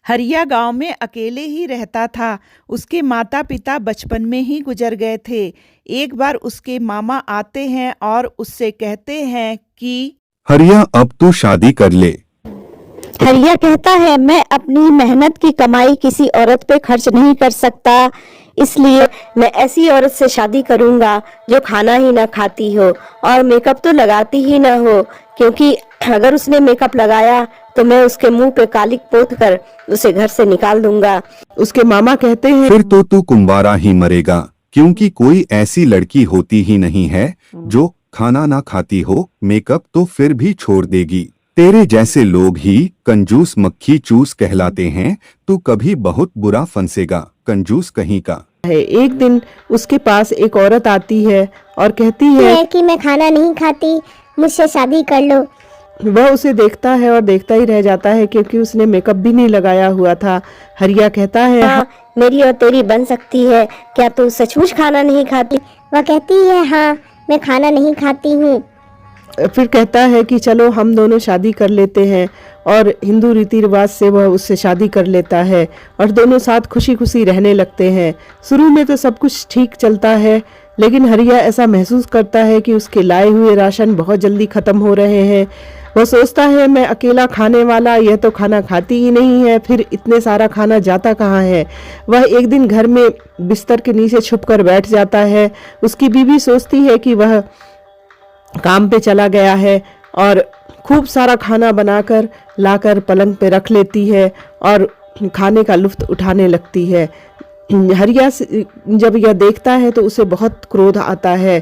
हरिया गांव में अकेले ही रहता था। उसके माता पिता बचपन में ही गुजर गए थे। एक बार उसके मामा आते हैं और उससे कहते हैं कि हरिया, अब तू शादी कर ले। हरिया कहता है, मैं अपनी मेहनत की कमाई किसी औरत पे खर्च नहीं कर सकता, इसलिए मैं ऐसी औरत से शादी करूंगा जो खाना ही ना खाती हो और मेकअप तो लगाती ही ना हो, क्योंकि अगर उसने मेकअप लगाया तो मैं उसके मुंह पे कालिक पोत कर उसे घर से निकाल दूंगा। उसके मामा कहते हैं, फिर तो तू कुंवारा ही मरेगा, क्योंकि कोई ऐसी लड़की होती ही नहीं है जो खाना ना खाती हो, मेकअप तो फिर भी छोड़ देगी। तेरे जैसे लोग ही कंजूस मक्खी चूस कहलाते हैं। तू कभी बहुत बुरा फंसेगा, कंजूस कहीं का। एक दिन उसके पास एक औरत आती है और कहती है कि मैं खाना नहीं खाती, मुझसे शादी कर लो। वह उसे देखता है और देखता ही रह जाता है, क्योंकि उसने मेकअप भी नहीं लगाया हुआ था। हरिया कहता है, हाँ, मेरी और तेरी बन सकती है, क्या तू सचमुच खाना नहीं खाती? वह कहती है, हाँ, मैं खाना नहीं खाती हूँ। फिर कहता है कि चलो हम दोनों शादी कर लेते हैं, और हिंदू रीति रिवाज से वह उससे शादी कर लेता है और दोनों साथ खुशी खुशी रहने लगते हैं। शुरू में तो सब कुछ ठीक चलता है, लेकिन हरिया ऐसा महसूस करता है कि उसके लाए हुए राशन बहुत जल्दी खत्म हो रहे हैं। वह सोचता है, मैं अकेला खाने वाला, यह तो खाना खाती ही नहीं है, फिर इतने सारा खाना जाता कहाँ है। वह एक दिन घर में बिस्तर के नीचे छुपकर बैठ जाता है। उसकी बीवी सोचती है कि वह काम पे चला गया है और खूब सारा खाना बनाकर लाकर पलंग पे रख लेती है और खाने का लुत्फ उठाने लगती है। हरिया जब यह देखता है तो उसे बहुत क्रोध आता है।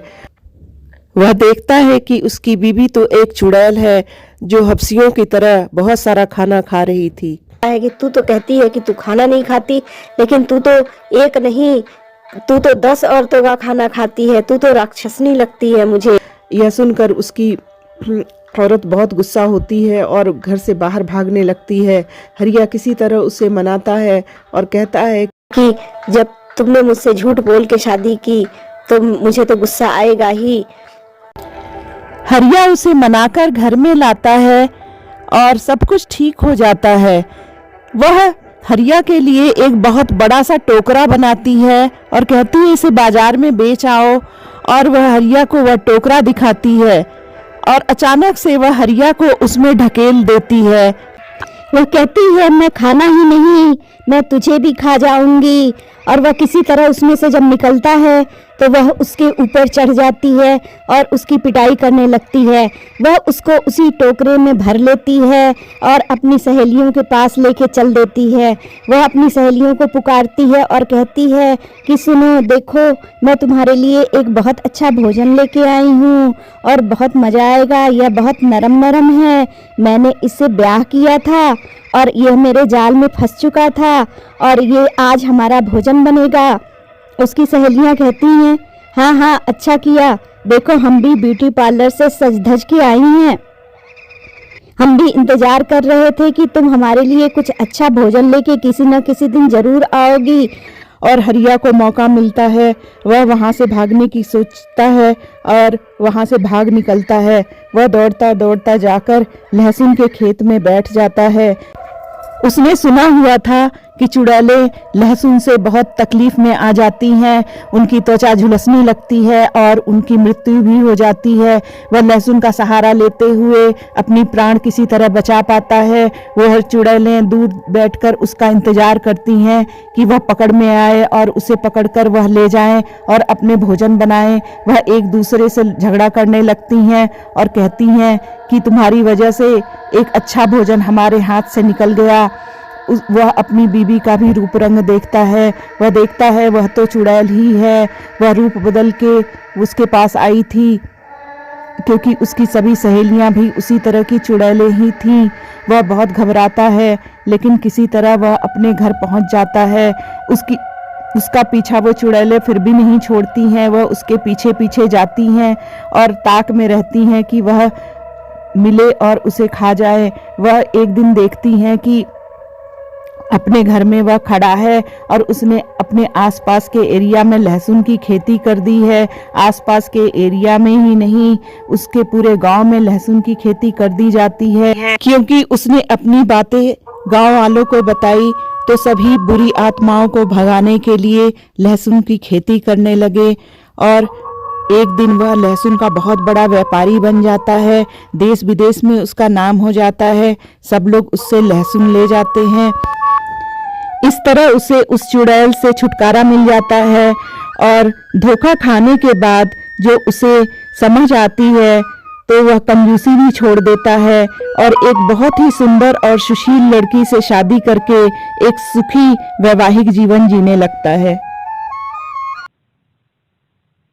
वह देखता है कि उसकी बीवी तो एक चुड़ैल है जो हफ्सियों की तरह बहुत सारा खाना खा रही थी। है कि तू तो कहती है कि तू खाना नहीं खाती, लेकिन तू तो एक नहीं, तू तो 10 औरतों का खाना खाती है, तू तो राक्षसनी लगती है मुझे। यह सुनकर उसकी औरत बहुत गुस्सा होती है और घर से बाहर भागने लगती है। हरिया किसी तरह उसे मनाता है और कहता है कि जब तुमने मुझसे झूठ बोल के शादी की तो मुझे तो गुस्सा आएगा ही। हरिया उसे मनाकर घर में लाता है और सब कुछ ठीक हो जाता है। वह हरिया के लिए एक बहुत बड़ा सा टोकरा बनाती है और कहती है, इसे बाजार में बेच आओ। और वह हरिया को वह टोकरा दिखाती है और अचानक से वह हरिया को उसमें ढकेल देती है। वह कहती है, मैं खाना ही नहीं, मैं तुझे भी खा जाऊंगी। और वह किसी तरह उसमें से जब निकलता है तो वह उसके ऊपर चढ़ जाती है और उसकी पिटाई करने लगती है। वह उसको उसी टोकरे में भर लेती है और अपनी सहेलियों के पास लेके चल देती है। वह अपनी सहेलियों को पुकारती है और कहती है कि सुनो, देखो, मैं तुम्हारे लिए एक बहुत अच्छा भोजन लेके आई हूँ और बहुत मज़ा आएगा। यह बहुत नरम नरम है, मैंने इससे ब्याह किया था और यह मेरे जाल में फंस चुका था और ये आज हमारा भोजन बनेगा। उसकी सहेलियां कहती हैं, हाँ हाँ, अच्छा किया, देखो हम भी ब्यूटी पार्लर से सज धज के आई हैं, हम भी इंतजार कर रहे थे कि तुम हमारे लिए कुछ अच्छा भोजन लेके किसी न किसी दिन जरूर आओगी। और हरिया को मौका मिलता है, वह वहाँ से भागने की सोचता है और वहाँ से भाग निकलता है। वह दौड़ता दौड़ता जाकर लहसुन के खेत में बैठ जाता है। उसने सुना हुआ था कि चुड़ैलें लहसुन से बहुत तकलीफ में आ जाती हैं, उनकी त्वचा झुलसने लगती है और उनकी मृत्यु भी हो जाती है। वह लहसुन का सहारा लेते हुए अपनी प्राण किसी तरह बचा पाता है। वह चुड़ैलें दूर बैठकर उसका इंतजार करती हैं कि वह पकड़ में आए और उसे पकड़कर वह ले जाएं और अपने भोजन बनाएं। वह एक दूसरे से झगड़ा करने लगती हैं और कहती हैं कि तुम्हारी वजह से एक अच्छा भोजन हमारे हाथ से निकल गया। वह अपनी बीवी का भी रूप रंग देखता है। वह देखता है वह तो चुड़ैल ही है। वह रूप बदल के उसके पास आई थी, क्योंकि उसकी सभी सहेलियां भी उसी तरह की चुड़ैलें ही थीं। वह बहुत घबराता है, लेकिन किसी तरह वह अपने घर पहुंच जाता है। उसका पीछा वो चुड़ैलें फिर भी नहीं छोड़ती हैं। वह उसके पीछे पीछे जाती हैं और ताक में रहती हैं कि वह मिले और उसे खा जाए। वह एक दिन देखती हैं कि अपने घर में वह खड़ा है और उसने अपने आसपास के एरिया में लहसुन की खेती कर दी है। आसपास के एरिया में ही नहीं, उसके पूरे गांव में लहसुन की खेती कर दी जाती है, क्योंकि उसने अपनी बातें गांव वालों को बताई तो सभी बुरी आत्माओं को भगाने के लिए लहसुन की खेती करने लगे और एक दिन वह लहसुन का बहुत बड़ा व्यापारी बन जाता है। देश विदेश में उसका नाम हो जाता है। सब लोग उससे लहसुन ले जाते हैं। इस तरह उसे उस चुड़ैल से छुटकारा मिल जाता है और धोखा खाने के बाद जो उसे समझ आती है तो वह कंजूसी भी छोड़ देता है और एक बहुत ही सुंदर और सुशील लड़की से शादी करके एक सुखी वैवाहिक जीवन जीने लगता है।